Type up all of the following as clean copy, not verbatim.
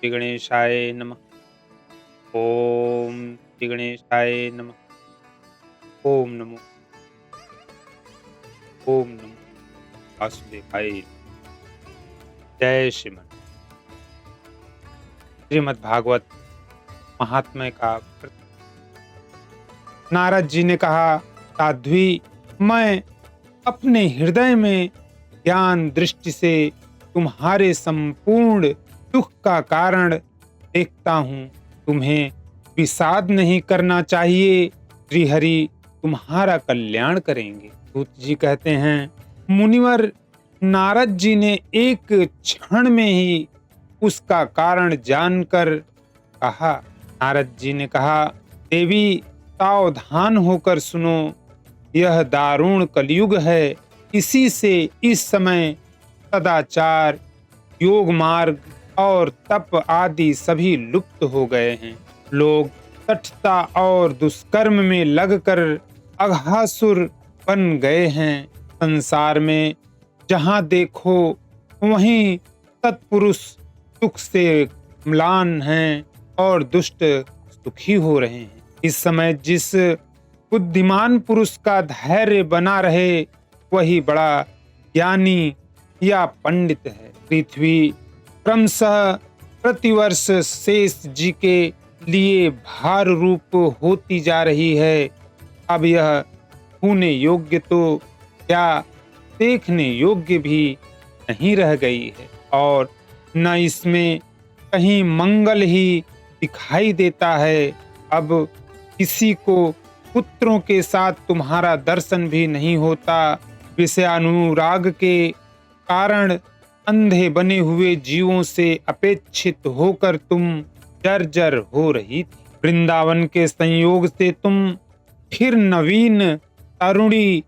श्री गणेशाय नमः। ओम श्री गणेशाय नमः। ओम नमो ओम नमो वासुदेवाय। जय श्रीमन। श्रीमद् भागवत महात्म्य का नारद जी ने कहा, साध्वी, मैं अपने हृदय में ज्ञान दृष्टि से तुम्हारे संपूर्ण दुख का कारण देखता हूँ। तुम्हें विषाद नहीं करना चाहिए। श्रीहरि तुम्हारा कल्याण करेंगे। सूत जी कहते हैं, मुनिवर नारद जी ने एक क्षण में ही उसका कारण जानकर कहा। नारद जी ने कहा, देवी सावधान होकर सुनो, यह दारुण कलयुग है। इसी से इस समय सदाचार, योग मार्ग और तप आदि सभी लुप्त हो गए हैं। लोग तटता और दुष्कर्म में लगकर अघासुर बन गए हैं। संसार में जहाँ देखो वहीं सत्पुरुष सुख से म्लान हैं और दुष्ट सुखी हो रहे हैं। इस समय जिस बुद्धिमान पुरुष का धैर्य बना रहे वही बड़ा ज्ञानी या पंडित है। पृथ्वी क्रमशः प्रतिवर्ष शेष जी के लिए भार रूप होती जा रही है। अब यह छूने योग्य तो क्या देखने योग्य भी नहीं रह गई है और न इसमें कहीं मंगल ही दिखाई देता है। अब किसी को पुत्रों के साथ तुम्हारा दर्शन भी नहीं होता। विषयानुराग के कारण अंधे बने हुए जीवों से अपेक्षित होकर तुम जर्जर हो रही थी। वृंदावन के संयोग से तुम फिर नवीन तरुणी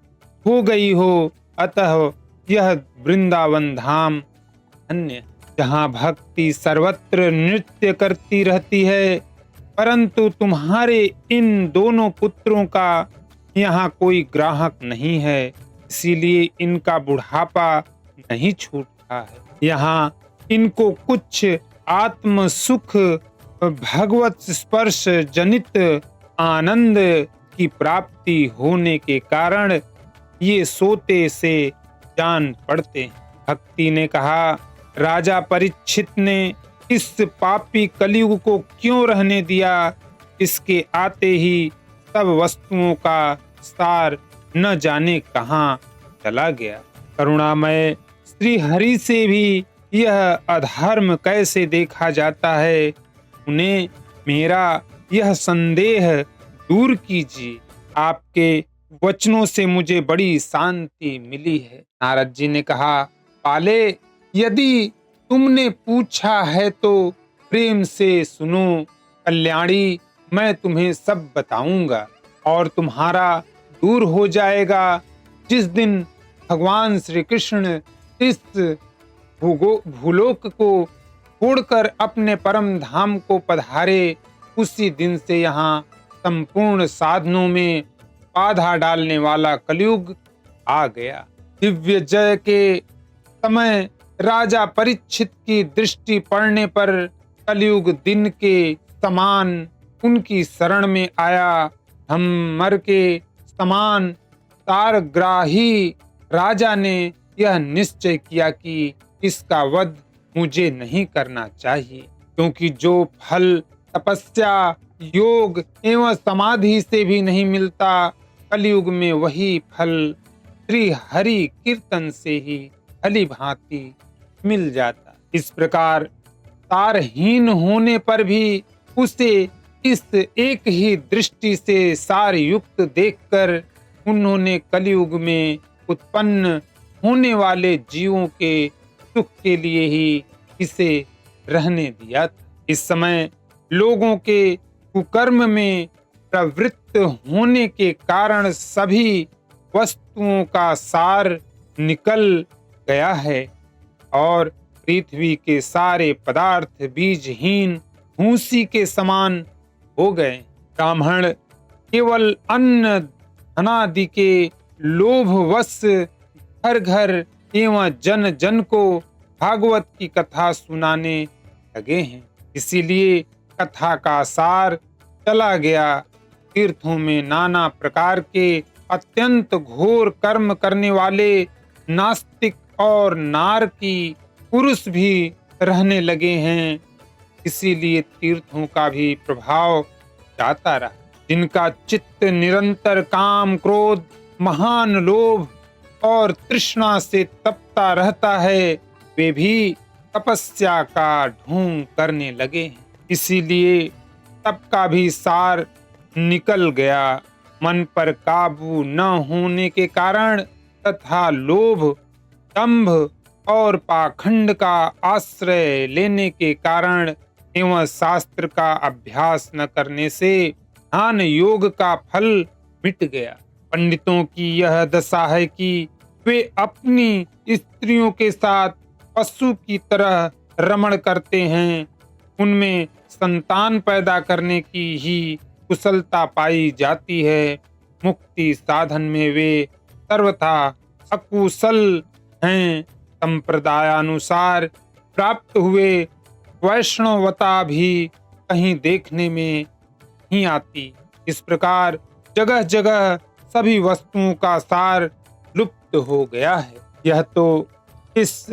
हो गई हो। अतः यह वृंदावन धाम धन्य, जहाँ भक्ति सर्वत्र नृत्य करती रहती है। परंतु तुम्हारे इन दोनों पुत्रों का यहाँ कोई ग्राहक नहीं है, इसीलिए इनका बुढ़ापा नहीं छूटता है। यहाँ इनको कुछ आत्म सुख, भगवत स्पर्श जनित आनंद की प्राप्ति होने के कारण ये सोते से जान पड़ते हैं। भक्ति ने कहा, राजा परीक्षित ने इस पापी कलयुग को क्यों रहने दिया? इसके आते ही सब वस्तुओं का सार न जाने कहाँ चला गया। करुणामय श्री हरि से भी यह अधर्म कैसे देखा जाता है? उन्हें मेरा यह संदेह दूर कीजिए। आपके वचनों से मुझे बड़ी शांति मिली है। नारद जी ने कहा, पाले, यदि तुमने पूछा है तो प्रेम से सुनो। कल्याणी, मैं तुम्हें सब बताऊंगा और तुम्हारा दूर हो जाएगा। जिस दिन भगवान श्री कृष्ण इस भूलोक को छोड़कर अपने परम धाम को पधारे, उसी दिन से यहाँ संपूर्ण साधनों में बाधा डालने वाला कलयुग आ गया। दिव्य जय के समय राजा परीक्षित की दृष्टि पड़ने पर कलयुग दिन के समान उनकी शरण में आया। हम मर के समान तारग्राही राजा ने यह निश्चय किया कि इसका वध मुझे नहीं करना चाहिए, क्योंकि जो फल तपस्या, योग एवं समाधि से भी नहीं मिलता, कलयुग में वही फल श्री हरि कीर्तन से ही भली भांति मिल जाता। इस प्रकार तारहीन होने पर भी उसे इस एक ही दृष्टि से सार युक्त देखकर उन्होंने कलयुग में उत्पन्न होने वाले जीवों के सुख के लिए ही इसे रहने दिया था। इस समय लोगों के कुकर्म में प्रवृत्त होने के कारण सभी वस्तुओं का सार निकल गया है और पृथ्वी के सारे पदार्थ बीजहीन भूसी के समान हो गए। ब्राह्मण केवल अन्न धनादि के लोभवश घर घर एवं जन जन को भागवत की कथा सुनाने लगे हैं। इसीलिए कथा का सार चला गया। तीर्थों में नाना प्रकार के अत्यंत घोर कर्म करने वाले नास्तिक और नारकी पुरुष भी रहने लगे हैं। इसीलिए तीर्थों का भी प्रभाव जाता रहा। जिनका चित्त निरंतर काम, क्रोध, महान लोभ और तृष्णा से तपता रहता है, वे भी तपस्या का ढोंग करने लगे हैं। इसीलिए तप का भी सार निकल गया। मन पर काबू न होने के कारण तथा लोभ, दंभ और पाखंड का आश्रय लेने के कारण एवं शास्त्र का अभ्यास न करने से ध्यान योग का फल मिट गया। पंडितों की यह दशा है कि वे अपनी स्त्रियों के साथ पशु की तरह रमण करते हैं। उनमें संतान पैदा करने की ही कुशलता पाई जाती है। मुक्ति साधन में वे सर्वथा अकुशल हैं। संप्रदायानुसार प्राप्त हुए वैष्णवता भी कहीं देखने में नहीं आती। इस प्रकार जगह जगह सभी वस्तुओं का सार लुप्त हो गया है। यह तो इस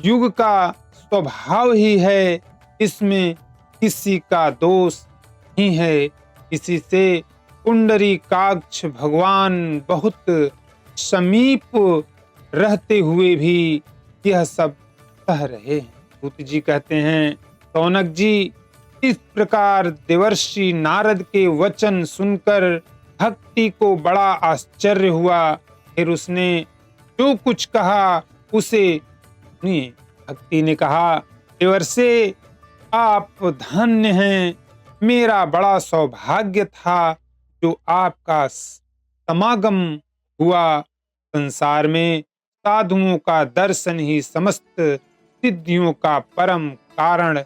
युग का स्वभाव ही है, इसमें किसी का दोष नहीं है। इसी से पुंडरीकाक्ष भगवान बहुत समीप रहते हुए भी यह सब सह रहे हैं। सूत जी कहते हैं, सौनक जी, इस प्रकार देवर्षि नारद के वचन सुनकर भक्ति को बड़ा आश्चर्य हुआ। फिर उसने जो कुछ कहा उसे सुनिए। भक्ति ने कहा, देवर्षि, आप धन्य हैं। मेरा बड़ा सौभाग्य था जो आपका समागम हुआ। संसार में साधुओं का दर्शन ही समस्त सिद्धियों का परम कारण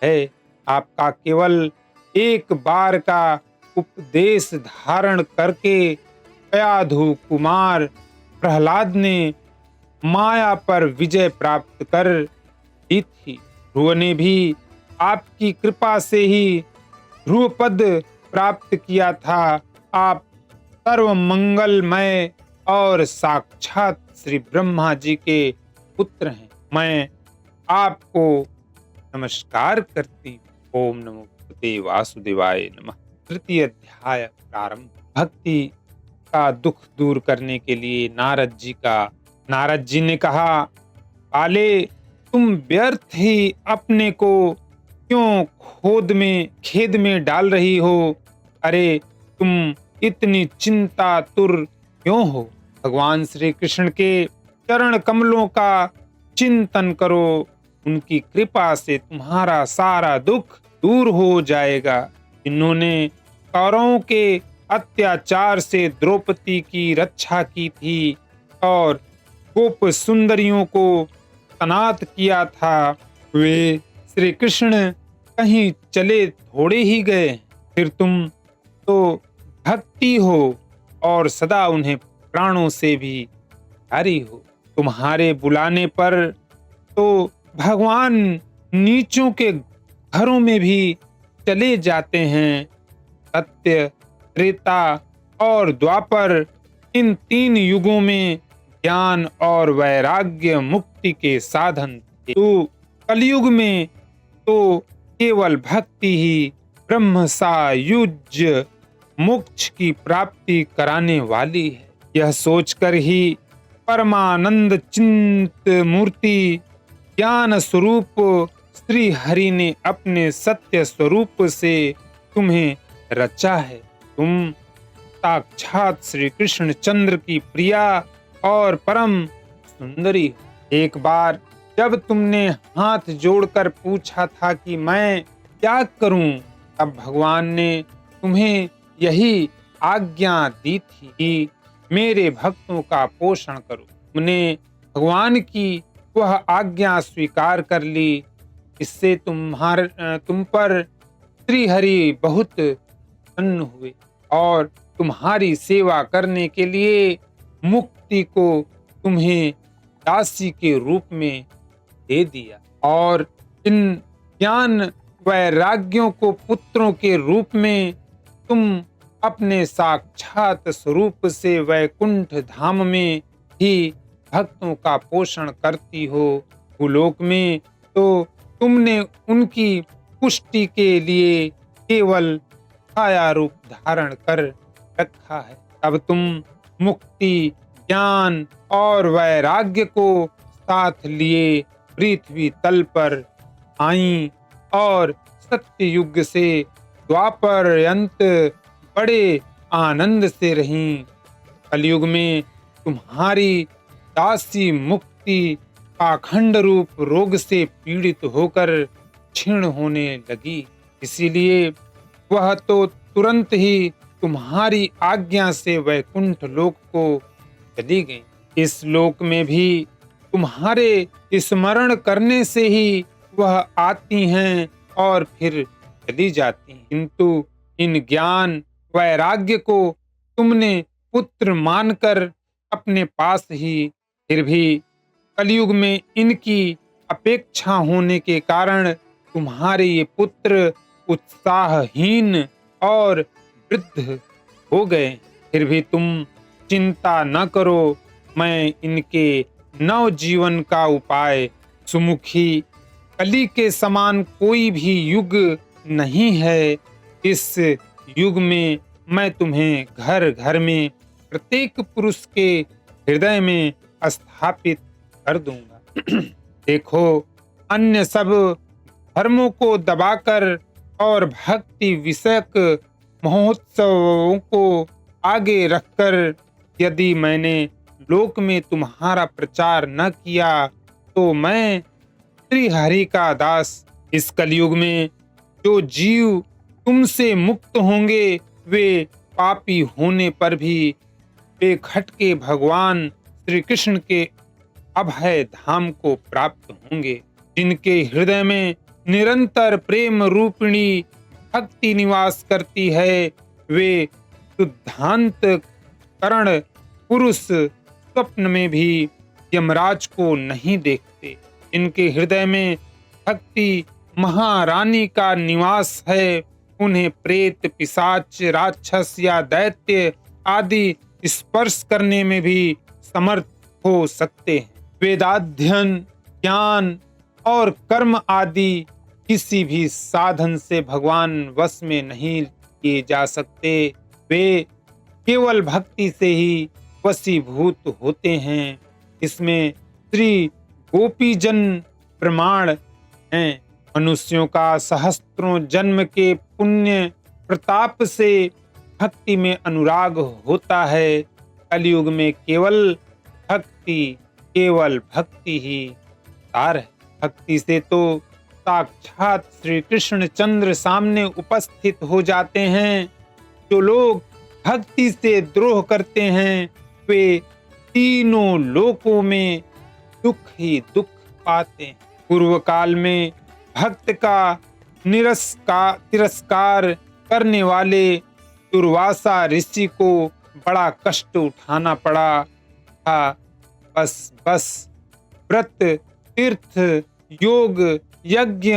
है। आपका केवल एक बार का उपदेश धारण करके कयाधु कुमार प्रहलाद ने माया पर विजय प्राप्त कर ली थी। ध्रुव ने भी आपकी कृपा से ही ध्रुव पद प्राप्त किया था। आप सर्व मंगलमय और साक्षात श्री ब्रह्मा जी के पुत्र हैं। मैं आपको नमस्कार करती। ओम नमो भगवते वासुदेवाय नमः। तृतीय अध्याय प्रारंभ। भक्ति का दुख दूर करने के लिए नारद जी ने कहा, बाले, तुम व्यर्थ ही अपने को क्यों खेद में डाल रही हो? अरे, तुम इतनी चिंतातुर क्यों हो? भगवान श्री कृष्ण के चरण कमलों का चिंतन करो। उनकी कृपा से तुम्हारा सारा दुख दूर हो जाएगा। इन्होंने कौरवों के अत्याचार से द्रौपदी की रक्षा की थी और गोप सुंदरियों को तनात किया था। वे श्री कृष्ण कहीं चले थोड़े ही गए। फिर तुम तो भक्ति हो और सदा उन्हें प्राणों से भी प्यारी हो। तुम्हारे बुलाने पर तो भगवान नीचों के घरों में भी चले जाते हैं। सत्य, त्रेता और द्वापर, इन 3 युगों में ज्ञान और वैराग्य मुक्ति के साधन थे। तो कलयुग में तो केवल भक्ति ही ब्रह्म सायुज्य मोक्ष की प्राप्ति कराने वाली है। यह सोचकर ही परमानंद चिंत मूर्ति ज्ञान स्वरूप श्री हरि ने अपने सत्य स्वरूप से तुम्हें रचा है। तुम साक्षात श्री कृष्ण चंद्र की प्रिया और परम सुंदरी हो। एक बार जब तुमने हाथ जोड़कर पूछा था कि मैं क्या करूं, तब भगवान ने तुम्हें यही आज्ञा दी थी कि मेरे भक्तों का पोषण करो। तुमने भगवान की वह आज्ञा स्वीकार कर ली। इससे तुम पर श्री हरि बहुत प्रसन्न हुए और तुम्हारी सेवा करने के लिए मुक्ति को तुम्हें दासी के रूप में दे दिया। और इन ज्ञान वैराग्यों को पुत्रों के रूप में तुम अपने साक्षात स्वरूप से वैकुंठ धाम में ही भक्तों का पोषण करती हो। भूलोक में तो तुमने उनकी पुष्टि के लिए केवल छाया रूप धारण कर रखा है। तब तुम मुक्ति, ज्ञान और वैराग्य को साथ लिए पृथ्वी तल पर आई और सत्य युग से द्वापर अंत बड़े आनंद से रहीं। कलयुग में तुम्हारी दासी मुक्ति पाखंड रूप रोग से पीड़ित होकर क्षीण होने लगी, इसीलिए वह तो तुरंत ही तुम्हारी आज्ञा से वैकुंठ लोक को चली गई। इस लोक में भी तुम्हारे स्मरण करने से ही वह आती हैं और फिर चली जाती हैं, किंतु इन ज्ञान वैराग्य को तुमने पुत्र मानकर अपने पास ही, फिर भी कलयुग में इनकी अपेक्षा होने के कारण तुम्हारे ये पुत्र उत्साहहीन और वृद्ध हो गए। फिर भी तुम चिंता न करो, मैं इनके नव जीवन का उपाय सुमुखी, कली के समान कोई भी युग नहीं है। इस युग में मैं तुम्हें घर घर में प्रत्येक पुरुष के हृदय में स्थापित कर दूंगा। देखो, अन्य सब धर्मों को दबाकर और भक्ति विषयक महोत्सवों को आगे रखकर यदि मैंने लोक में तुम्हारा प्रचार न किया तो मैं श्री हरि का दास। इस कलयुग में जो जीव तुमसे मुक्त होंगे वे पापी होने पर भी वे खटके भगवान श्री कृष्ण के अभय धाम को प्राप्त होंगे। जिनके हृदय में निरंतर प्रेम रूपिणी भक्ति निवास करती है, वे शुद्धांत करण पुरुष स्वप्न में भी यमराज को नहीं देखते। इनके हृदय में भक्ति महारानी का निवास है, उन्हें प्रेत, पिशाच, राक्षस या दैत्य आदि स्पर्श करने में भी समर्थ हो सकते हैं। वेदाध्ययन, ज्ञान और कर्म आदि किसी भी साधन से भगवान वश में नहीं किए जा सकते। वे केवल भक्ति से ही वशीभूत होते हैं। इसमें श्री गोपीजन प्रमाण हैं। मनुष्यों का सहस्त्रों जन्म के पुण्य प्रताप से भक्ति में अनुराग होता है। कलयुग में केवल भक्ति ही सार है। भक्ति से तो साक्षात श्री कृष्ण चंद्र सामने उपस्थित हो जाते हैं। जो लोग भक्ति से द्रोह करते हैं वे तीनों लोकों में दुख ही दुख पाते हैं। पूर्व काल में भक्त का तिरस्कार करने वाले दुर्वासा ऋषि को बड़ा कष्ट उठाना पड़ा था। बस व्रत, तीर्थ, योग, यज्ञ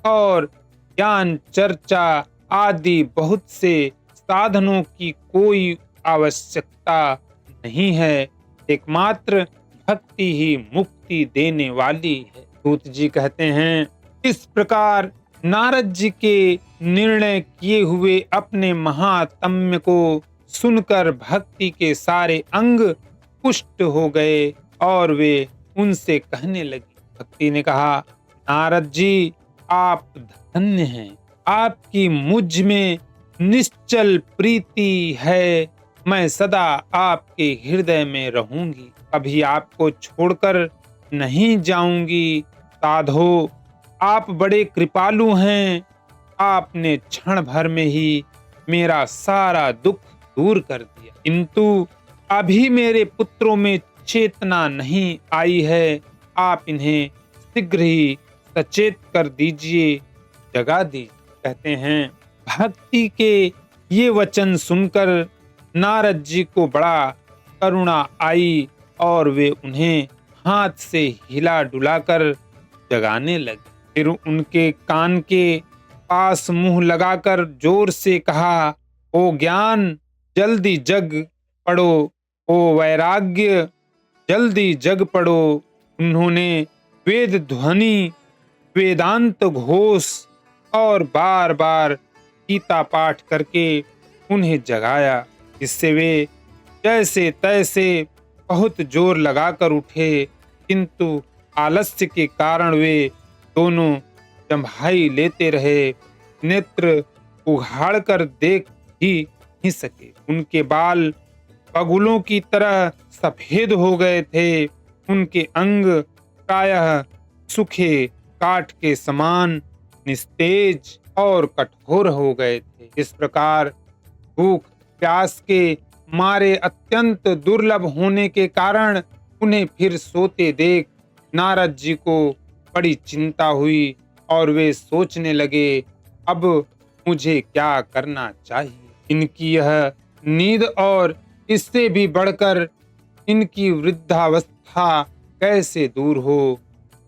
और ज्ञान चर्चा आदि बहुत से साधनों की कोई आवश्यकता नहीं है। एकमात्र भक्ति ही मुक्ति देने वाली है। सूत जी कहते हैं, इस प्रकार नारद जी के निर्णय किए हुए अपने महात्म्य को सुनकर भक्ति के सारे अंग पुष्ट हो गए और वे उनसे कहने लगी। भक्ति ने कहा, नारद जी आप धन्य हैं, आपकी मुझ में निश्चल प्रीति है। मैं सदा आपके हृदय में रहूंगी, कभी आपको छोड़कर नहीं जाऊंगी। साधो, आप बड़े कृपालु हैं। आपने क्षण भर में ही मेरा सारा दुख दूर कर दिया, किंतु अभी मेरे पुत्रों में चेतना नहीं आई है। आप इन्हें शीघ्र ही सचेत कर दीजिए, जगा दीजिए। कहते हैं, भक्ति के ये वचन सुनकर नारद जी को बड़ा करुणा आई और वे उन्हें हाथ से हिला डुलाकर जगाने लगे। फिर उनके कान के पास मुंह लगाकर जोर से कहा, ओ ज्ञान जल्दी जग पढ़ो, ओ वैराग्य जल्दी जग पढ़ो। उन्होंने वेद ध्वनि, वेदांत घोष और बार बार गीता पाठ करके उन्हें जगाया, जिससे वे जैसे तैसे बहुत जोर लगाकर उठे, किंतु आलस्य के कारण वे दोनों जम्हाई लेते रहे, नेत्र उघाड़ कर देख ही नहीं सके। उनके बाल बगुलों की तरह सफेद हो गए थे, उनके अंग प्रायः सूखे काठ के समान निस्तेज और कठोर हो गए थे। इस प्रकार भूख प्यास के मारे अत्यंत दुर्लभ होने के कारण उन्हें फिर सोते देख नारद जी को बड़ी चिंता हुई और वे सोचने लगे, अब मुझे क्या करना चाहिए। इनकी यह नींद और इससे भी बढ़कर इनकी वृद्धावस्था कैसे दूर हो।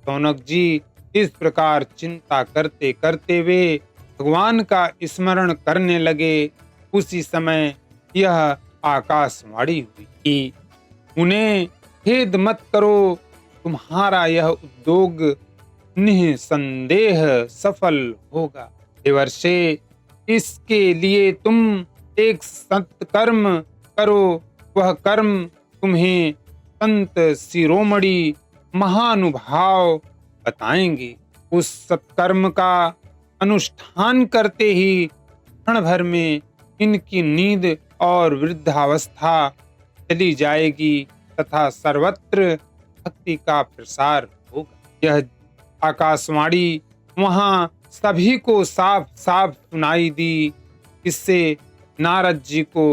शौनक जी इस प्रकार चिंता करते करते वे भगवान का स्मरण करने लगे। उसी समय यह आकाशवाणी हुई कि उन्हें खेद मत करो, तुम्हारा यह उद्योग निसंदेह सफल होगा। देवर्षे, इसके लिए तुम एक सत्कर्म करो, वह कर्म तुम्हें संत शिरोमणि महानुभाव बताएंगे। उस सत्कर्म का अनुष्ठान करते ही क्षण भर में इनकी नींद और वृद्धावस्था चली जाएगी तथा सर्वत्र भक्ति का प्रसार होगा। यह आकाशवाणी वहां सभी को साफ साफ सुनाई दी। इससे नारद जी को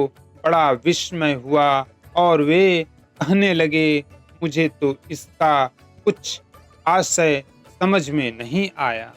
बड़ा विस्मय हुआ और वे कहने लगे, मुझे तो इसका कुछ आशय समझ में नहीं आया।